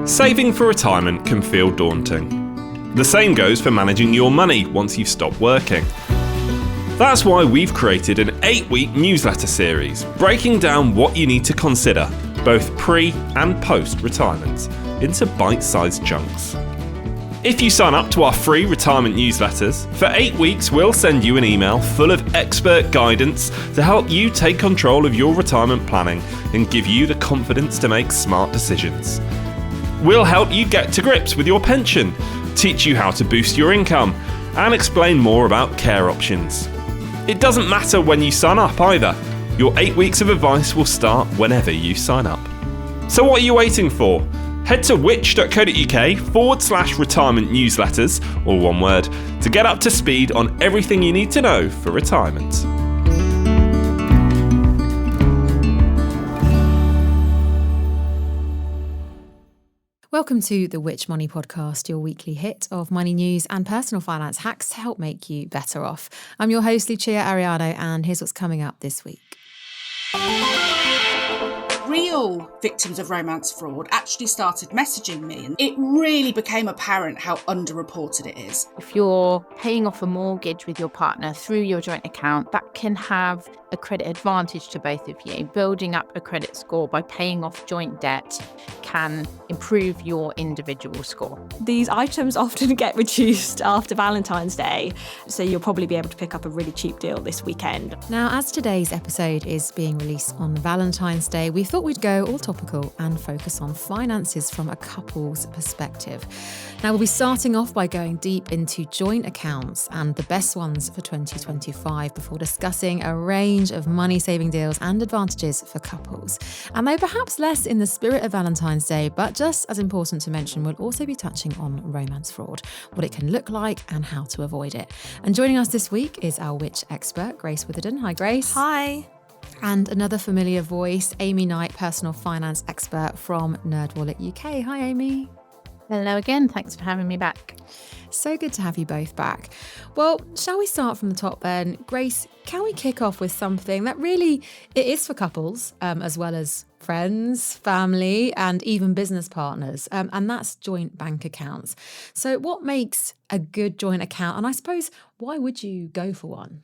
Saving for retirement can feel daunting. The same goes for managing your money once you've stopped working. That's why we've created an 8-week newsletter series breaking down what you need to consider, both pre- and post-retirement, into bite-sized chunks. If you sign up to our free retirement newsletters, for 8 weeks we'll send you an email full of expert guidance to help you take control of your retirement planning and give you the confidence to make smart decisions. We'll help you get to grips with your pension, teach you how to boost your income, and explain more about care options. It doesn't matter when you sign up either. Your 8 weeks of advice will start whenever you sign up. So what are you waiting for? Head to which.co.uk/retirement newsletters, all one word, to get up to speed on everything you need to know for retirement. Welcome to the Which Money Podcast, your weekly hit of money news and personal finance hacks to help make you better off. I'm your host, Lucia Ariano, and here's what's coming up this week. Real victims of romance fraud actually started messaging me, and it really became apparent how underreported it is. If you're paying off a mortgage with your partner through your joint account, that can have a credit advantage to both of you. Building up a credit score by paying off joint debt can improve your individual score. These items often get reduced after Valentine's Day, so you'll probably be able to pick up a really cheap deal this weekend. Now, as today's episode is being released on Valentine's Day, we thought we'd go all topical and focus on finances from a couple's perspective. Now, we'll be starting off by going deep into joint accounts and the best ones for 2025 before discussing a range of money-saving deals and advantages for couples. And though perhaps less in the spirit of Valentine's Day, but just as important to mention, we'll also be touching on romance fraud, what it can look like and how to avoid it. And joining us this week is our witch expert, Grace Witherden. Hi, Grace. Hi. And another familiar voice, Amy Knight, personal finance expert from NerdWallet UK. Hi, Amy. Hello again. Thanks for having me back. So good to have you both back. Well, shall we start from the top then? Grace, can we kick off with something that really it is for couples as well as friends, family, and even business partners, and that's joint bank accounts. So what makes a good joint account? And I suppose, why would you go for one?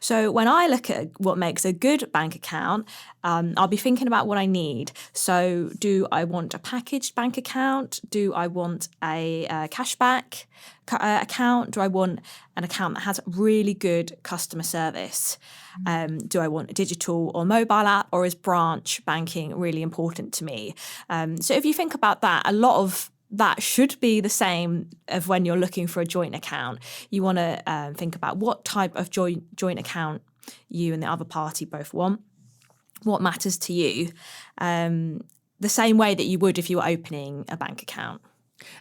So when I look at what makes a good bank account, I'll be thinking about what I need. So do I want a packaged bank account? Do I want a cashback account? Do I want an account that has really good customer service? Do I want a digital or mobile app, or is branch banking really important to me? So if you think about that, a lot of that should be the same of when you're looking for a joint account. You want to think about what type of joint account you and the other party both want, what matters to you, the same way that you would if you were opening a bank account.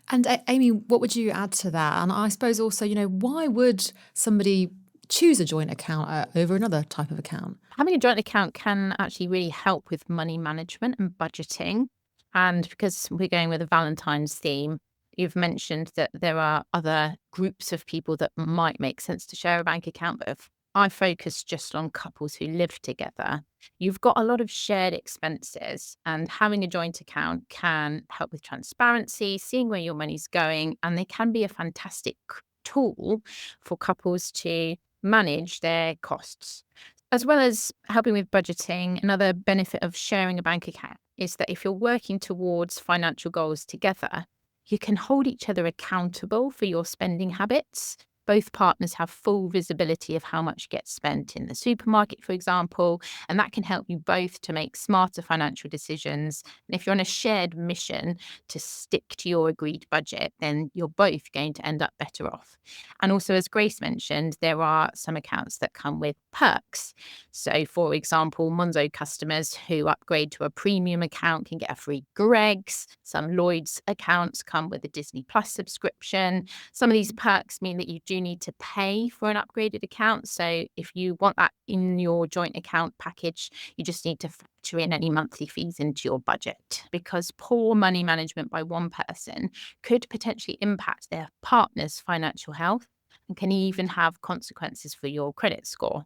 And Amy, what would you add to that? And I suppose also, why would somebody choose a joint account over another type of account? Having a joint account can actually really help with money management and budgeting. And because we're going with a Valentine's theme, you've mentioned that there are other groups of people that might make sense to share a bank account. But if I focus just on couples who live together, you've got a lot of shared expenses, and having a joint account can help with transparency, seeing where your money's going, and they can be a fantastic tool for couples to manage their costs. As well as helping with budgeting, another benefit of sharing a bank account is that if you're working towards financial goals together, you can hold each other accountable for your spending habits. Both partners have full visibility of how much gets spent in the supermarket, for example, and that can help you both to make smarter financial decisions. And if you're on a shared mission to stick to your agreed budget, then you're both going to end up better off. And also, as Grace mentioned, there are some accounts that come with perks. So, for example, Monzo customers who upgrade to a premium account can get a free Greggs. Some Lloyd's accounts come with a Disney Plus subscription. Some of these perks mean that you do need to pay for an upgraded account. So if you want that in your joint account package, you just need to factor in any monthly fees into your budget, because poor money management by one person could potentially impact their partner's financial health and can even have consequences for your credit score.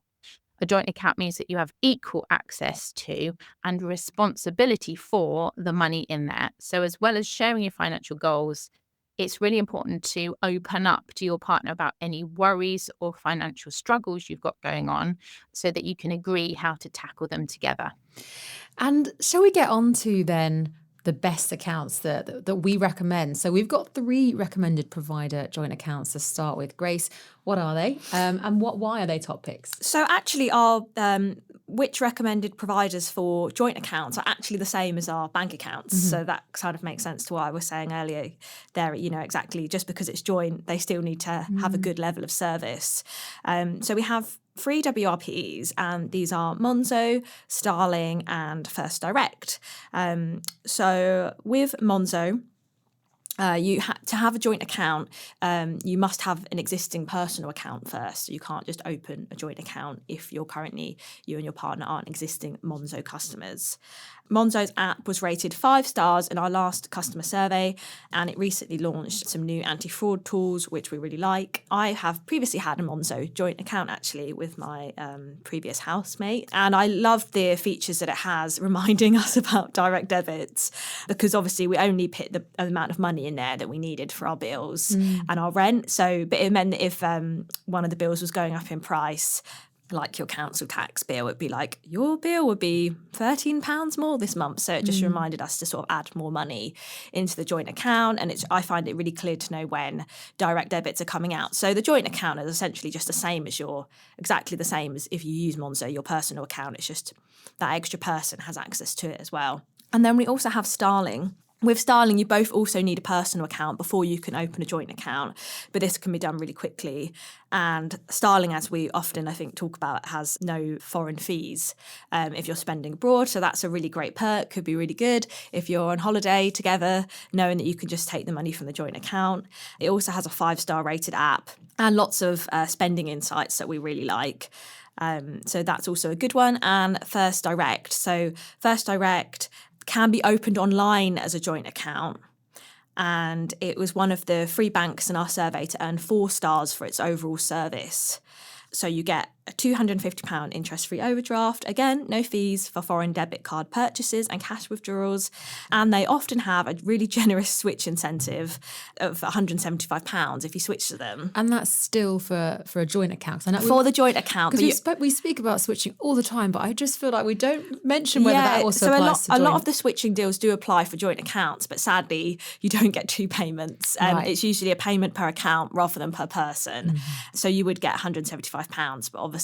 A joint account means that you have equal access to and responsibility for the money in there. So as well as sharing your financial goals, it's really important to open up to your partner about any worries or financial struggles you've got going on so that you can agree how to tackle them together. And shall we get on to then the best accounts that we recommend? So we've got 3 recommended provider joint accounts to start with. Grace, what are they? And why are they top picks? So actually our which recommended providers for joint accounts are actually the same as our bank accounts. So that kind of makes sense to what I was saying earlier there, exactly, just because it's joint, they still need to have a good level of service. So we have 3 WRPs, and these are Monzo, Starling, and First Direct. So with Monzo, to have a joint account, you must have an existing personal account first. So you can't just open a joint account if you and your partner aren't existing Monzo customers. Monzo's app was rated 5 stars in our last customer survey, and it recently launched some new anti-fraud tools, which we really like. I have previously had a Monzo joint account, actually, with my previous housemate, and I loved the features that it has, reminding us about direct debits, because obviously we only put the amount of money in there that we needed for our bills and our rent. But it meant that if one of the bills was going up in price, like your council tax bill, it'd be like, your bill would be £13 more this month. So it just reminded us to sort of add more money into the joint account. And I find it really clear to know when direct debits are coming out. So the joint account is essentially just exactly the same as if you use Monzo, your personal account. It's just that extra person has access to it as well. And then we also have Starling. With Starling, you both also need a personal account before you can open a joint account, but this can be done really quickly. And Starling, as we often, I think, talk about, has no foreign fees if you're spending abroad. So that's a really great perk, could be really good if you're on holiday together, knowing that you can just take the money from the joint account. It also has a 5-star rated app and lots of spending insights that we really like. So that's also a good one. And First Direct. So First Direct can be opened online as a joint account. And it was one of the 3 banks in our survey to earn 4 stars for its overall service. So you get a £250 interest-free overdraft. Again, no fees for foreign debit card purchases and cash withdrawals. And they often have a really generous switch incentive of £175 if you switch to them. And that's still for a joint account. For the joint account. Because we speak about switching all the time, but I just feel like we don't mention whether that also applies to joint. A lot of the switching deals do apply for joint accounts, but sadly, you don't get 2 payments. Right. It's usually a payment per account rather than per person. So you would get £175, but obviously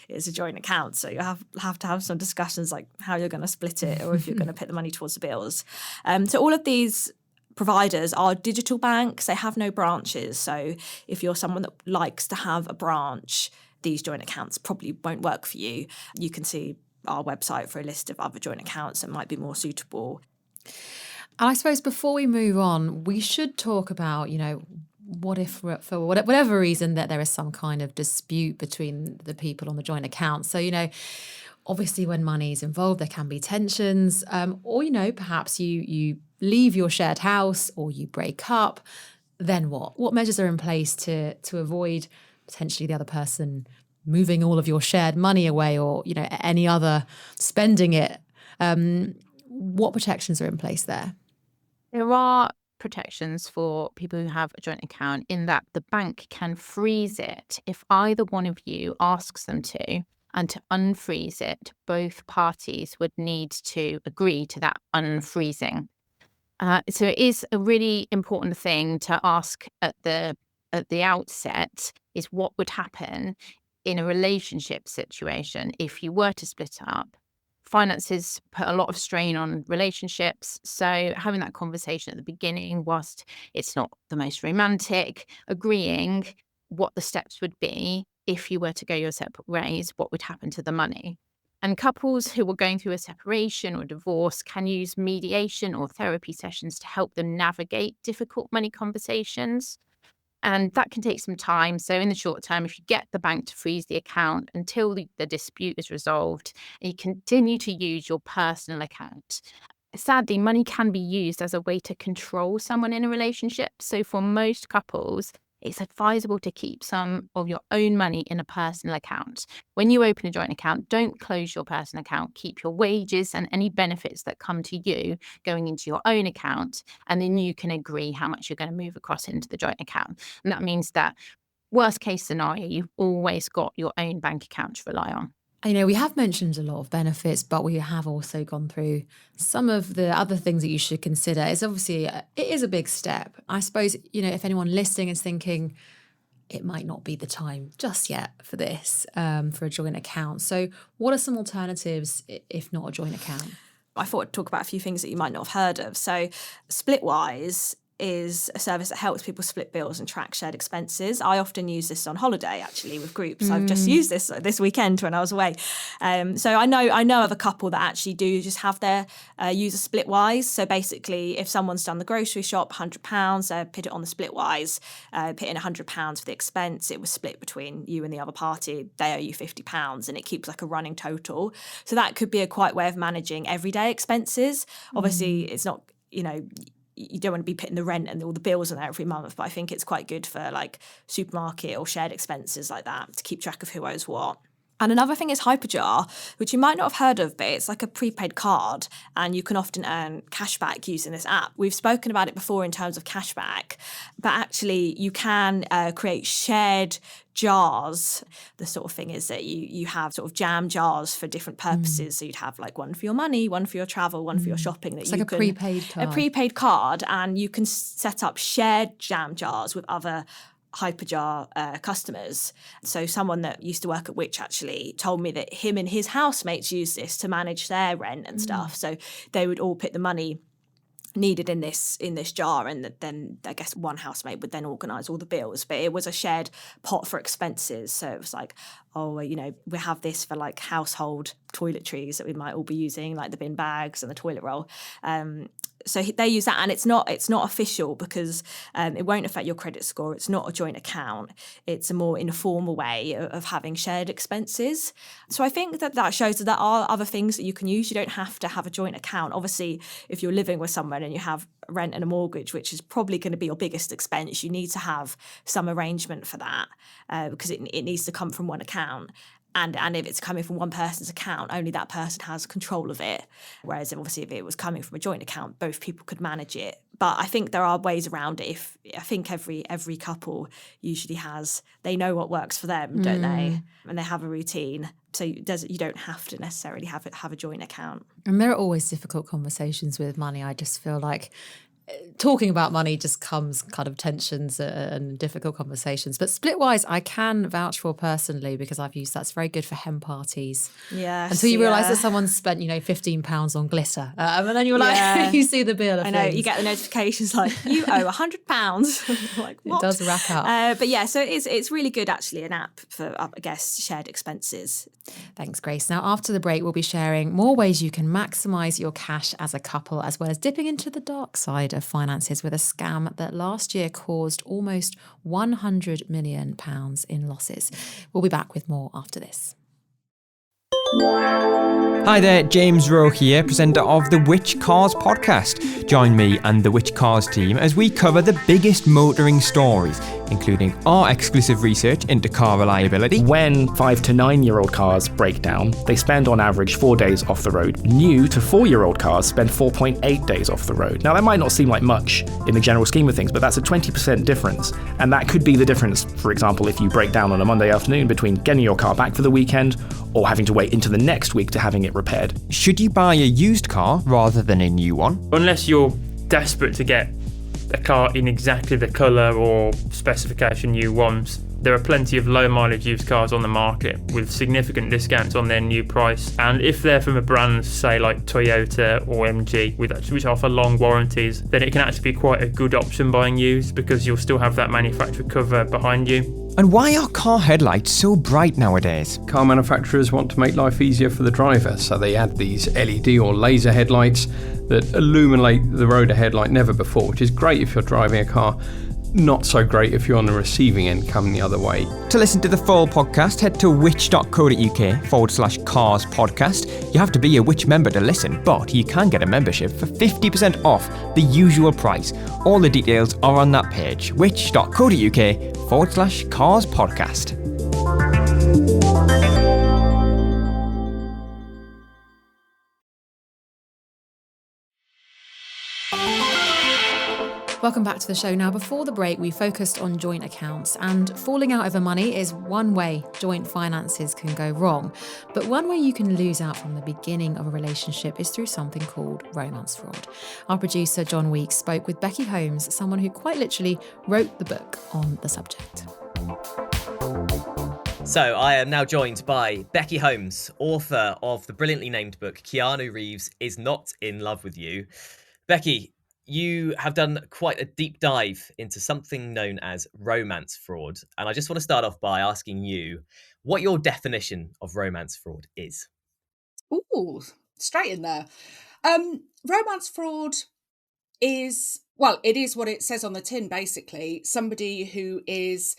it's a joint account, so you have to have some discussions like how you're going to split it or if you're going to put the money towards the bills. So all of these providers are digital banks. They have no branches. So if you're someone that likes to have a branch, these joint accounts probably won't work for you. You can see our website for a list of other joint accounts that might be more suitable. And I suppose before we move on, we should talk about, what if for whatever reason that there is some kind of dispute between the people on the joint account. So, obviously when money is involved, there can be tensions, or, perhaps you leave your shared house or you break up. Then what? What measures are in place to avoid potentially the other person moving all of your shared money away or, any other spending it? What protections are in place there? There are protections for people who have a joint account in that the bank can freeze it if either one of you asks them to, and to unfreeze it, both parties would need to agree to that unfreezing. So it is a really important thing to ask at the outset is what would happen in a relationship situation if you were to split up. Finances put a lot of strain on relationships. So having that conversation at the beginning, whilst it's not the most romantic, agreeing what the steps would be if you were to go your separate ways, what would happen to the money. And couples who are going through a separation or divorce can use mediation or therapy sessions to help them navigate difficult money conversations. And that can take some time. So in the short term, if you get the bank to freeze the account until the dispute is resolved, and you continue to use your personal account. Sadly, money can be used as a way to control someone in a relationship. So for most couples, it's advisable to keep some of your own money in a personal account. When you open a joint account, don't close your personal account. Keep your wages and any benefits that come to you going into your own account, and then you can agree how much you're going to move across into the joint account. And that means that worst case scenario, you've always got your own bank account to rely on. We have mentioned a lot of benefits, but we have also gone through some of the other things that you should consider. It's obviously, it is a big step. I suppose, if anyone listening is thinking it might not be the time just yet for this, for a joint account. So what are some alternatives if not a joint account? I thought I'd talk about a few things that you might not have heard of. So Splitwise is a service that helps people split bills and track shared expenses. I often use this on holiday, actually, with groups. I've just used this weekend when I was away. So I know of a couple that actually do just have their use a Splitwise. So basically, if someone's done the grocery shop, £100, they put it on the Splitwise, put in £100 for the expense. It was split between you and the other party. They owe you £50, and it keeps like a running total. So that could be a quite way of managing everyday expenses. Obviously, it's not, you don't want to be putting the rent and all the bills on there every month, but I think it's quite good for like supermarket or shared expenses like that to keep track of who owes what. And another thing is Hyperjar, which you might not have heard of, but it's like a prepaid card and you can often earn cashback using this app. We've spoken about it before in terms of cashback, but actually you can create shared jars. The sort of thing is that you have sort of jam jars for different purposes. So you'd have like one for your money, one for your travel, one for your shopping. It's like a prepaid card. A prepaid card, and you can set up shared jam jars with other Hyperjar customers. So someone that used to work at Which actually told me that him and his housemates use this to manage their rent and stuff. So they would all put the money needed in this jar, and then I guess one housemate would then organise all the bills. But it was a shared pot for expenses. So it was like, we have this for like household toiletries that we might all be using, like the bin bags and the toilet roll. So they use that, and it's not official because it won't affect your credit score. It's not a joint account. It's a more informal way of having shared expenses. So I think that shows that there are other things that you can use. You don't have to have a joint account. Obviously, if you're living with someone and you have rent and a mortgage, which is probably going to be your biggest expense, you need to have some arrangement for that because it needs to come from one account. And if it's coming from one person's account, only that person has control of it. Whereas obviously if it was coming from a joint account, both people could manage it. But I think there are ways around it. I think every couple usually they know what works for them, don't they? And they have a routine. So you don't have to necessarily have a joint account. And there are always difficult conversations with money. I just feel like talking about money just comes kind of tensions and difficult conversations. But Splitwise, I can vouch for personally because I've used that's very good for hen parties. Yeah. Until you realise that someone's spent, £15 on glitter. And then you're like, you see the bill of I know, things. you get the notifications like, you owe £100. Like, what? It does rack up. But yeah, so it's really good actually, an app for, I guess, shared expenses. Thanks, Grace. Now, after the break, we'll be sharing more ways you can maximise your cash as a couple, as well as dipping into the dark side of finances with a scam that last year caused almost £100 million in losses. We'll be back with more after this. Hi there, James Rowe here, presenter of the Which Cars podcast. Join me and the Which Cars team as we cover the biggest motoring stories, including our exclusive research into car reliability. When 5 to 9-year-old cars break down, they spend on average 4 days off the road. New to 4-year-old cars spend 4.8 days off the road. Now that might not seem like much in the general scheme of things, but that's a 20% difference. And that could be the difference, for example, if you break down on a Monday afternoon between getting your car back for the weekend or having to wait into the next week to having it repaired. Should you buy a used car rather than a new one? Unless you're desperate to get a car in exactly the colour or specification you want, there are plenty of low mileage used cars on the market with significant discounts on their new price. And if they're from a brand, say like Toyota or MG, which offer long warranties, then it can actually be quite a good option buying used because you'll still have that manufacturer cover behind you. And why are car headlights so bright nowadays? Car manufacturers want to make life easier for the driver, so they add these LED or laser headlights that illuminate the road ahead like never before, which is great if you're driving a car. not so great if you're on the receiving end coming the other way. To listen to the full podcast, head to which.co.uk/cars podcast. You have to be a Which member to listen, but you can get a membership for 50% off the usual price. All the details are on that page, which.co.uk/cars podcast. Welcome back to the show. Now, before the break, we focused on joint accounts, and falling out over money is one way joint finances can go wrong. But one way you can lose out from the beginning of a relationship is through something called romance fraud. Our producer, John Weeks, spoke with Becky Holmes, someone who quite literally wrote the book on the subject. So I am now joined by Becky Holmes, author of the brilliantly named book, Keanu Reeves is Not in Love with You. Becky, you have done quite a deep dive into something known as romance fraud. And I just want to start off by asking you what your definition of romance fraud is. Ooh, straight in there. Romance fraud is, well, it is what it says on the tin, basically. Somebody who is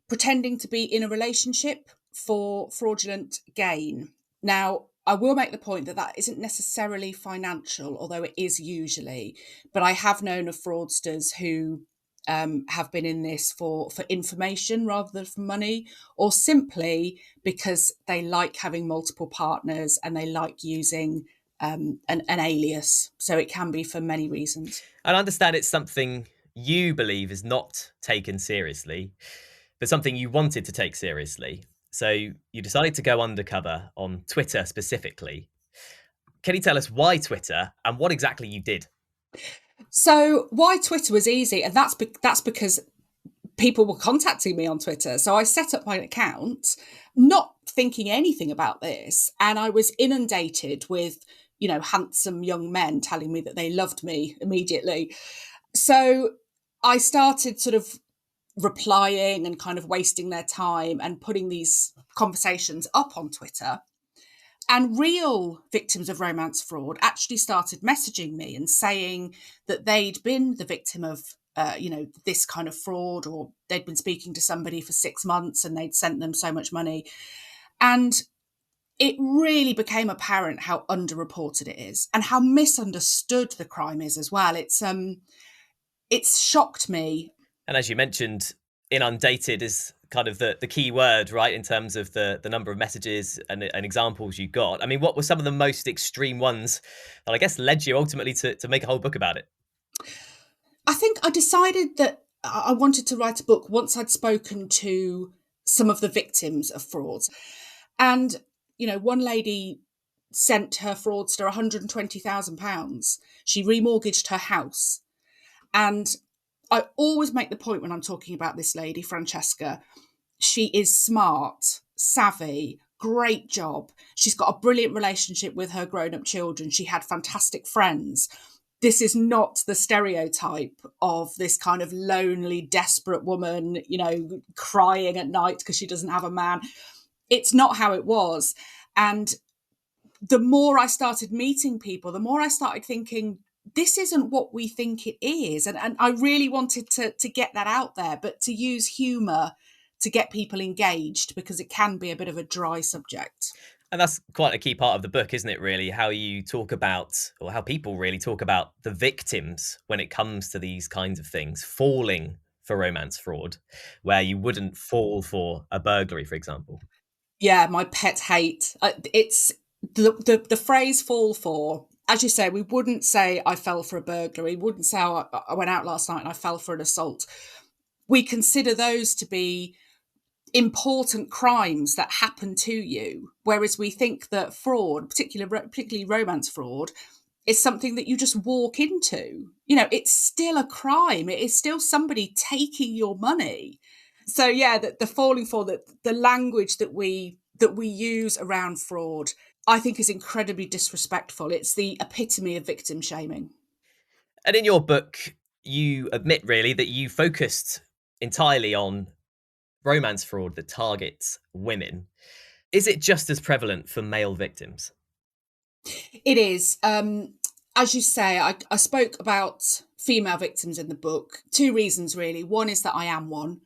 pretending to be in a relationship for fraudulent gain. Now, I will make the point that that isn't necessarily financial, although it is usually. But I have known of fraudsters who have been in this for information rather than for money, or simply because they like having multiple partners and they like using an alias. So it can be for many reasons. I understand it's something you believe is not taken seriously, but something you wanted to take seriously. So you decided to go undercover on Twitter specifically. Can you tell us why Twitter and what exactly you did? So why Twitter was easy, and that's because people were contacting me on Twitter. So I set up my account, not thinking anything about this, and I was inundated with, handsome young men telling me that they loved me immediately. So I started sort of replying and kind of wasting their time and putting these conversations up on Twitter. And real victims of romance fraud actually started messaging me and saying that they'd been the victim of, this kind of fraud, or they'd been speaking to somebody for 6 months and they'd sent them so much money. And it really became apparent how underreported it is and how misunderstood the crime is as well. It's shocked me. And as you mentioned, inundated is kind of the key word, right, in terms of the number of messages and examples you got. I mean, what were some of the most extreme ones that I guess led you ultimately to make a whole book about it? I think I decided that I wanted to write a book once I'd spoken to some of the victims of frauds. And, one lady sent her fraudster £120,000. She remortgaged her house. And I always make the point when I'm talking about this lady, Francesca, she is smart, savvy, great job. She's got a brilliant relationship with her grown-up children. She had fantastic friends. This is not the stereotype of this kind of lonely, desperate woman, crying at night because she doesn't have a man. It's not how it was. And the more I started meeting people, the more I started thinking, this isn't what we think it is. And I really wanted to get that out there, but to use humour to get people engaged, because it can be a bit of a dry subject. And that's quite a key part of the book, isn't it, really? How you talk about, or how people really talk about the victims when it comes to these kinds of things, falling for romance fraud, where you wouldn't fall for a burglary, for example. Yeah, my pet hate. It's the phrase fall for. As you say, we wouldn't say I fell for a burglary. We wouldn't say I went out last night and I fell for an assault. We consider those to be important crimes that happen to you, whereas we think that fraud, particularly romance fraud, is something that you just walk into. It's still a crime. It is still somebody taking your money. So yeah, the falling for, the language that we use around fraud, I think, is incredibly disrespectful. It's the epitome of victim shaming. And in your book, you admit really that you focused entirely on romance fraud that targets women. Is it just as prevalent for male victims? It is. As you say, I spoke about female victims in the book. 2 reasons, really. One is that I am one.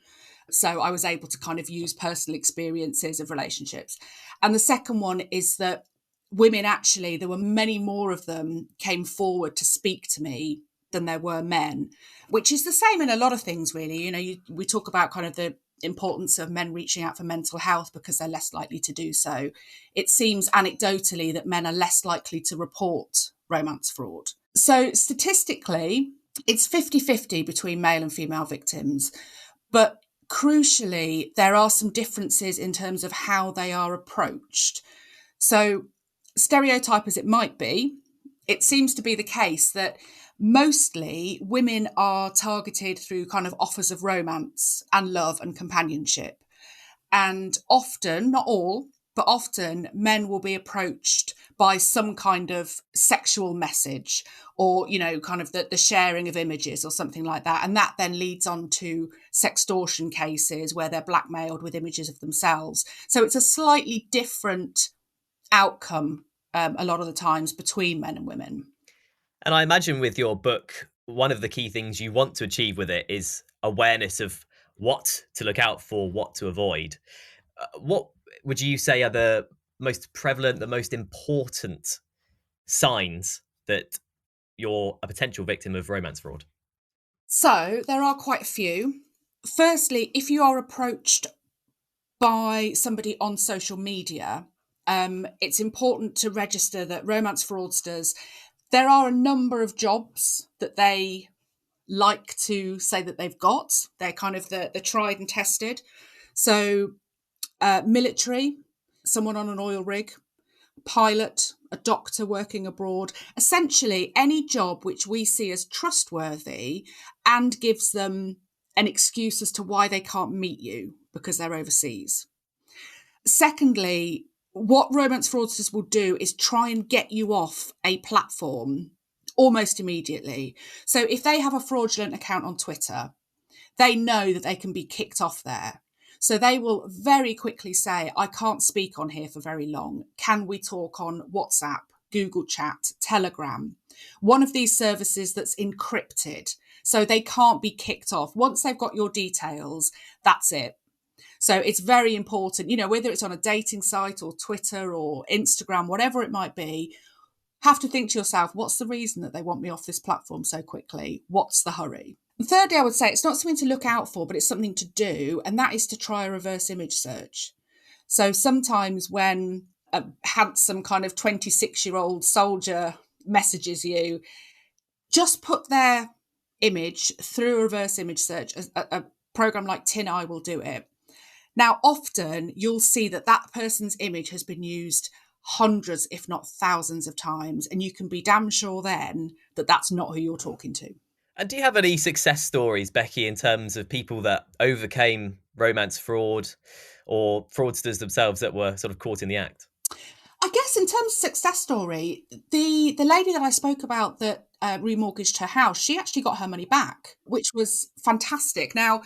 So I was able to kind of use personal experiences of relationships. And the second one is that women, actually, there were many more of them came forward to speak to me than there were men, which is the same in a lot of things, really. You know, we talk about kind of the importance of men reaching out for mental health because they're less likely to do so. It seems anecdotally that men are less likely to report romance fraud. So statistically, it's 50-50 between male and female victims. But crucially, there are some differences in terms of how they are approached. So, stereotype as it might be, it seems to be the case that mostly women are targeted through kind of offers of romance and love and companionship. And often, not all, but often men will be approached by some kind of sexual message or, you know, kind of the sharing of images or something like that. And that then leads on to sextortion cases where they're blackmailed with images of themselves. So it's a slightly different outcome a lot of the times between men and women. And I imagine with your book, one of the key things you want to achieve with it is awareness of what to look out for, what to avoid. What would you say are the most prevalent, the most important signs that you're a potential victim of romance fraud? So there are quite a few. Firstly, if you are approached by somebody on social media, it's important to register that romance fraudsters, there are a number of jobs that they like to say that they've got. They're kind of the tried and tested. So military, someone on an oil rig, pilot, a doctor working abroad, essentially any job which we see as trustworthy and gives them an excuse as to why they can't meet you because they're overseas. Secondly, what romance fraudsters will do is try and get you off a platform almost immediately. So if they have a fraudulent account on Twitter, they know that they can be kicked off there. So they will very quickly say, I can't speak on here for very long. Can we talk on WhatsApp, Google Chat, Telegram? One of these services that's encrypted. So they can't be kicked off. Once they've got your details, that's it. So it's very important, you know, whether it's on a dating site or Twitter or Instagram, whatever it might be, have to think to yourself, what's the reason that they want me off this platform so quickly? What's the hurry? And thirdly, I would say it's not something to look out for, but it's something to do, and that is to try a reverse image search. So sometimes when a handsome kind of 26-year-old soldier messages you, just put their image through a reverse image search. A program like TinEye will do it. Now, often you'll see that that person's image has been used hundreds, if not thousands of times, and you can be damn sure then that that's not who you're talking to. And do you have any success stories, Becky, in terms of people that overcame romance fraud or fraudsters themselves that were sort of caught in the act? I guess in terms of success story, the lady that I spoke about that remortgaged her house, she actually got her money back, which was fantastic. Now,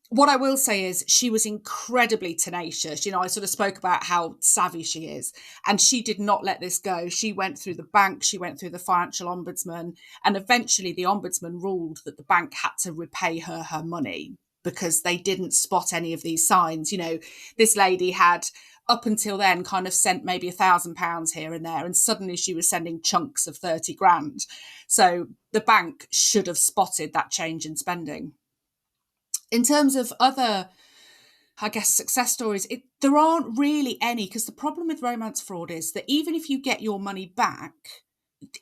what I will say is she was incredibly tenacious. You know, I sort of spoke about how savvy she is, and she did not let this go. She went through the bank, she went through the financial ombudsman, and eventually the ombudsman ruled that the bank had to repay her money because they didn't spot any of these signs. You know, this lady had up until then kind of sent maybe £1,000 here and there, and suddenly she was sending chunks of 30 grand. So the bank should have spotted that change in spending. In terms of other, I guess, success stories, there aren't really any, because the problem with romance fraud is that even if you get your money back,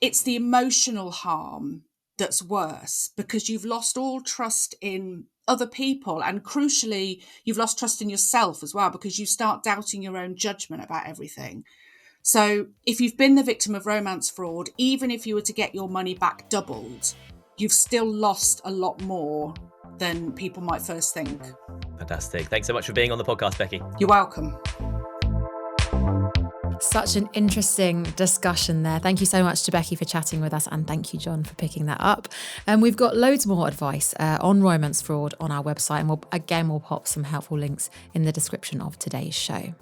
it's the emotional harm that's worse, because you've lost all trust in other people. And crucially, you've lost trust in yourself as well, because you start doubting your own judgment about everything. So if you've been the victim of romance fraud, even if you were to get your money back doubled, you've still lost a lot more than people might first think. Fantastic. Thanks so much for being on the podcast, Becky. You're welcome. Such an interesting discussion there. Thank you so much to Becky for chatting with us, and thank you, John, for picking that up. And we've got loads more advice on romance fraud on our website, and we'll pop some helpful links in the description of today's show.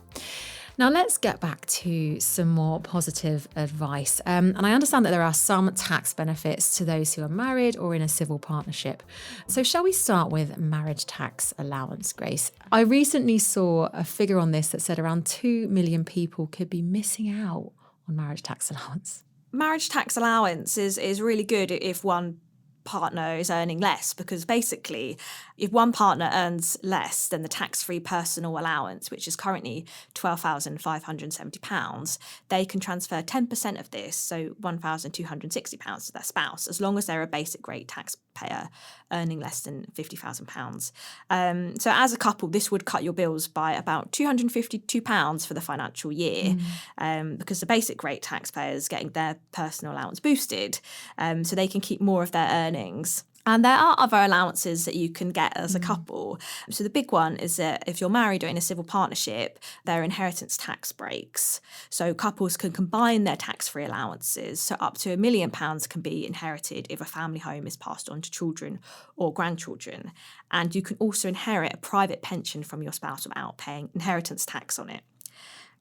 Now, let's get back to some more positive advice. And I understand that there are some tax benefits to those who are married or in a civil partnership. So shall we start with marriage tax allowance, Grace? I recently saw a figure on this that said around 2 million people could be missing out on marriage tax allowance. Marriage tax allowance is really good if one partner is earning less, because basically if one partner earns less than the tax-free personal allowance, which is currently £12,570, they can transfer 10% of this, so £1,260 to their spouse, as long as they're a basic rate taxpayer earning less than £50,000. So as a couple, this would cut your bills by about £252 for the financial year, because the basic rate taxpayers getting their personal allowance boosted, so they can keep more of their earnings. And there are other allowances that you can get as a couple. So the big one is that if you're married or in a civil partnership, there are inheritance tax breaks. So couples can combine their tax-free allowances. So up to £1 million can be inherited if a family home is passed on to children or grandchildren. And you can also inherit a private pension from your spouse without paying inheritance tax on it.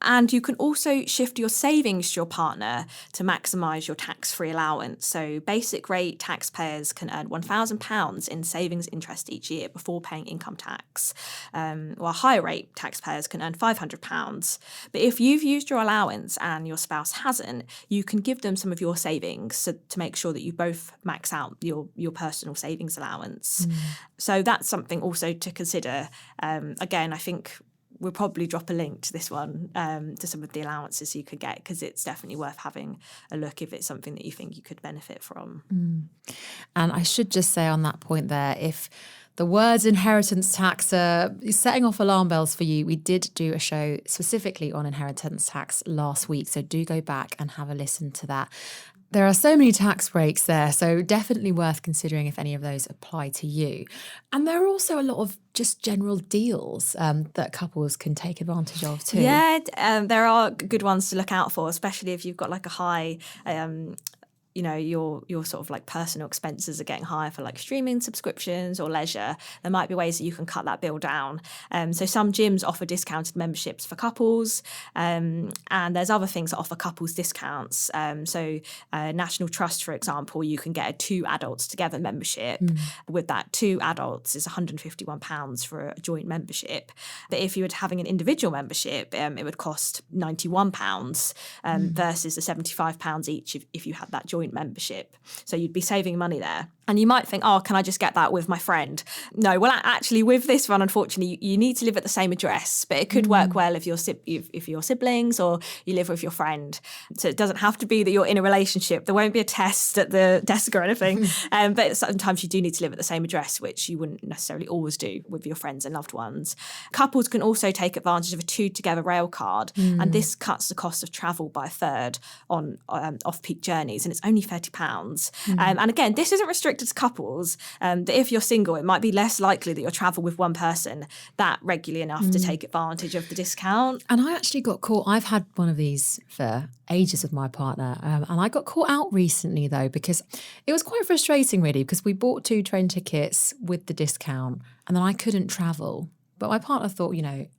And you can also shift your savings to your partner to maximise your tax-free allowance. So basic rate taxpayers can earn £1,000 in savings interest each year before paying income tax, while higher rate taxpayers can earn £500. But if you've used your allowance and your spouse hasn't, you can give them some of your savings to make sure that you both max out your personal savings allowance. So that's something also to consider. Again, I think we'll probably drop a link to this one, to some of the allowances you could get, because it's definitely worth having a look if it's something that you think you could benefit from. And I should just say on that point there, if the words inheritance tax are setting off alarm bells for you, we did do a show specifically on inheritance tax last week, so do go back and have a listen to that. There are so many tax breaks there, so definitely worth considering if any of those apply to you. And there are also a lot of just general deals that couples can take advantage of too. Yeah, there are good ones to look out for, especially if you've got like a high your sort of like personal expenses are getting higher for like streaming subscriptions or leisure. There might be ways that you can cut that bill down. So some gyms offer discounted memberships for couples, and there's other things that offer couples discounts. So National Trust, for example, you can get a 2 adults together membership. With that, 2 adults is £151 for a joint membership. But if you were having an individual membership, it would cost £91 versus the £75 each if you had that joint membership. So you'd be saving money there. And you might think, oh, can I just get that with my friend? No, well, actually, with this one, unfortunately, you need to live at the same address, but it could work well if you're siblings or you live with your friend. So it doesn't have to be that you're in a relationship. There won't be a test at the desk or anything. But sometimes you do need to live at the same address, which you wouldn't necessarily always do with your friends and loved ones. Couples can also take advantage of a 2 Together rail card, and this cuts the cost of travel by a third on off-peak journeys, and it's only £30. And again, this isn't restricted to couples. That if you're single, it might be less likely that you'll travel with one person that regularly enough to take advantage of the discount. And I actually got caught. I've had one of these for ages with my partner, and I got caught out recently though, because it was quite frustrating really, because we bought 2 train tickets with the discount and then I couldn't travel. But my partner thought,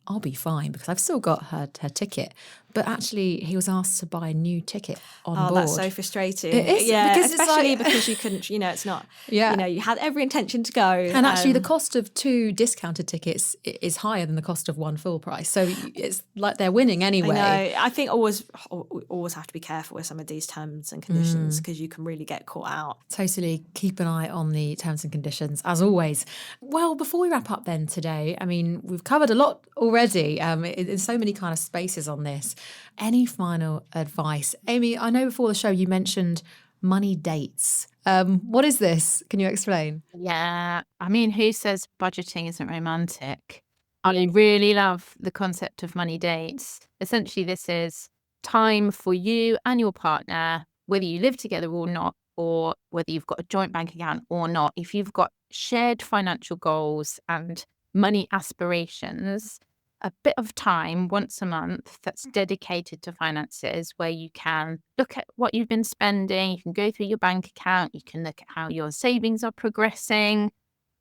I'll be fine because I've still got her ticket. But actually, he was asked to buy a new ticket on board. Oh, that's so frustrating. It is, yeah, because especially because you couldn't, it's not, you had every intention to go. And actually, the cost of 2 discounted tickets is higher than the cost of 1 full price. So it's like they're winning anyway. I know. I think always have to be careful with some of these terms and conditions because you can really get caught out. Totally. Keep an eye on the terms and conditions, as always. Well, before we wrap up then today, I mean, we've covered a lot already in so many kind of spaces on this. Any final advice? Amy, I know before the show you mentioned money dates. What is this? Can you explain? Yeah, I mean, who says budgeting isn't romantic? I really love the concept of money dates. Essentially, this is time for you and your partner, whether you live together or not, or whether you've got a joint bank account or not. If you've got shared financial goals and money aspirations, a bit of time once a month that's dedicated to finances, where you can look at what you've been spending, you can go through your bank account, you can look at how your savings are progressing.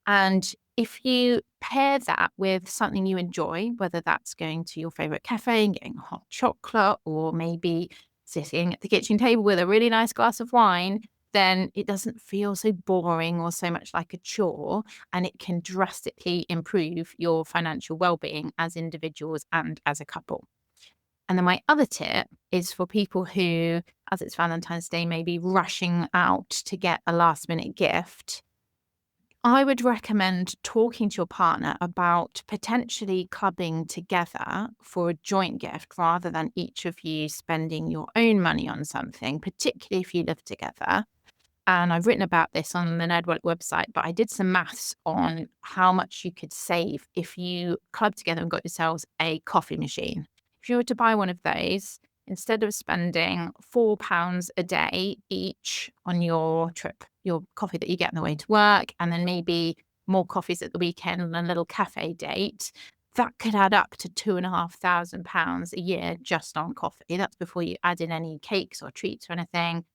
And if you pair that with something you enjoy, whether that's going to your favourite cafe and getting hot chocolate, or maybe sitting at the kitchen table with a really nice glass of wine, then it doesn't feel so boring or so much like a chore, and it can drastically improve your financial well-being as individuals and as a couple. And then my other tip is for people who, as it's Valentine's Day, may be rushing out to get a last-minute gift. I would recommend talking to your partner about potentially clubbing together for a joint gift rather than each of you spending your own money on something, particularly if you live together. And I've written about this on the NerdWallet website, but I did some maths on how much you could save if you clubbed together and got yourselves a coffee machine. If you were to buy one of those, instead of spending £4 a day each on your trip, your coffee that you get on the way to work, and then maybe more coffees at the weekend and a little cafe date, that could add up to £2,500 a year just on coffee. That's before you add in any cakes or treats or anything.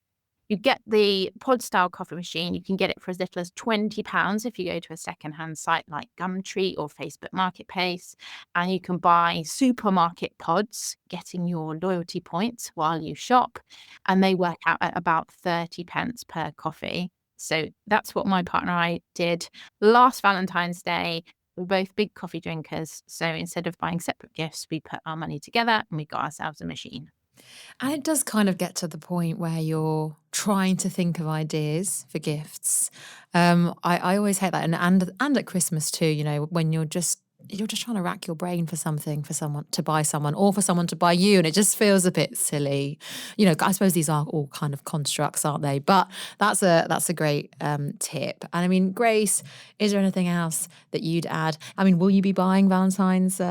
You get the pod-style coffee machine. You can get it for as little as £20 if you go to a second-hand site like Gumtree or Facebook Marketplace. And you can buy supermarket pods, getting your loyalty points while you shop. And they work out at about 30p per coffee. So that's what my partner and I did last Valentine's Day. We're both big coffee drinkers. So instead of buying separate gifts, we put our money together and we got ourselves a machine. And it does kind of get to the point where you're trying to think of ideas for gifts. I always hate that, and at Christmas too. You know, when you're just trying to rack your brain for something for someone to buy someone, or for someone to buy you, and it just feels a bit silly. You know, I suppose these are all kind of constructs, aren't they? But that's a great tip. And I mean, Grace, is there anything else that you'd add? I mean, will you be buying Valentine's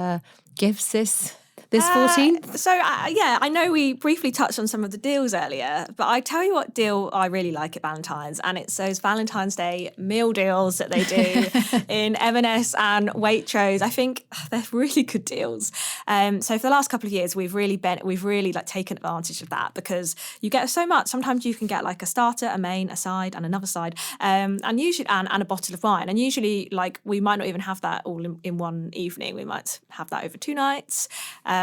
gifts this 14th? I know we briefly touched on some of the deals earlier, but I tell you what deal I really like at Valentine's, and it's those Valentine's Day meal deals that they do in M&S and Waitrose. I think they're really good deals. So for the last couple of years, we've really like taken advantage of that, because you get so much. Sometimes you can get like a starter, a main, a side, and another side, and usually and a bottle of wine. And usually, like, we might not even have that all in one evening. We might have that over 2 nights.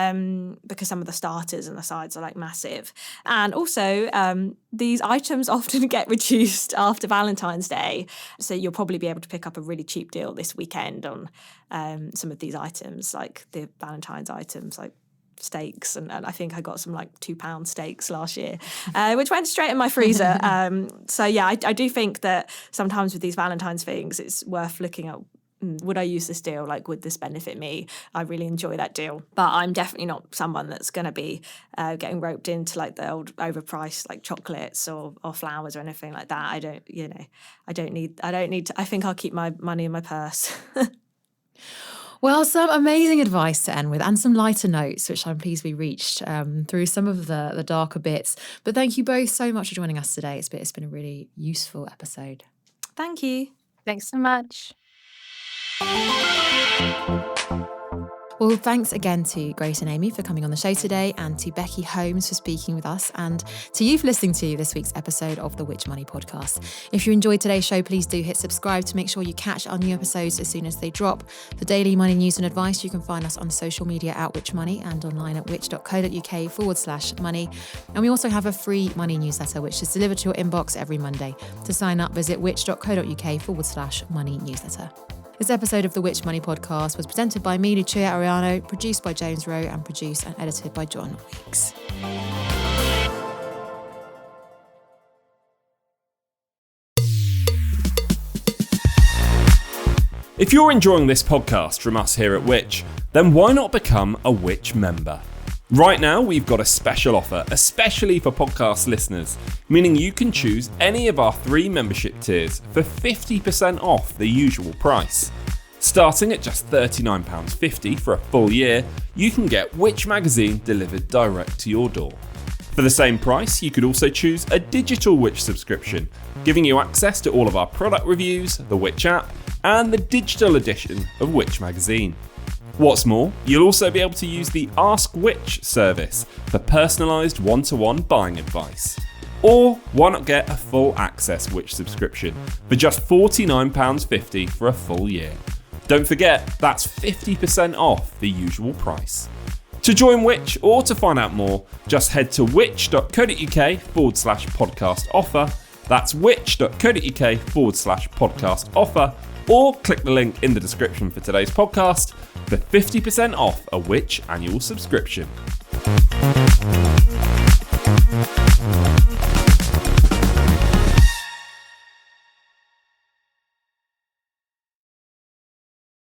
Because some of the starters and the sides are like massive. And also, these items often get reduced after Valentine's Day. So you'll probably be able to pick up a really cheap deal this weekend on some of these items, like the Valentine's items, like steaks. And I think I got some like £2 steaks last year, which went straight in my freezer. So yeah, I do think that sometimes with these Valentine's things, it's worth looking at, would I use this deal? Like, would this benefit me? I really enjoy that deal. But I'm definitely not someone that's going to be getting roped into like the old overpriced like chocolates or flowers or anything like that. I don't need to, I think I'll keep my money in my purse. Well, some amazing advice to end with, and some lighter notes, which I'm pleased we reached through some of the darker bits. But thank you both so much for joining us today. It's been a really useful episode. Thank you. Thanks so much. Well, thanks again to Grace and Amy for coming on the show today, and to Becky Holmes for speaking with us, and to you for listening to this week's episode of the Which Money podcast. If you enjoyed today's show, please do hit subscribe to make sure you catch our new episodes as soon as they drop. For daily money news and advice, you can find us on social media at Which Money and online at which.co.uk/money. And we also have a free money newsletter, which is delivered to your inbox every Monday. To sign up, visit which.co.uk/money newsletter. This episode of the Which Money podcast was presented by me, Lucia Ariano, produced by James Rowe, and produced and edited by John Weeks. If you're enjoying this podcast from us here at Which, then why not become a Which member? Right now, we've got a special offer, especially for podcast listeners, meaning you can choose any of our 3 membership tiers for 50% off the usual price. Starting at just £39.50 for a full year, you can get Which magazine delivered direct to your door. For the same price, you could also choose a digital Which subscription, giving you access to all of our product reviews, the Which app, and the digital edition of Which magazine. What's more, you'll also be able to use the Ask Which service for personalised one-to-one buying advice. Or why not get a full access Which subscription for just £49.50 for a full year? Don't forget, that's 50% off the usual price. To join Which or to find out more, just head to which.co.uk/podcast offer. That's which.co.uk/podcast offer, or click the link in the description for today's podcast for 50% off a Which annual subscription.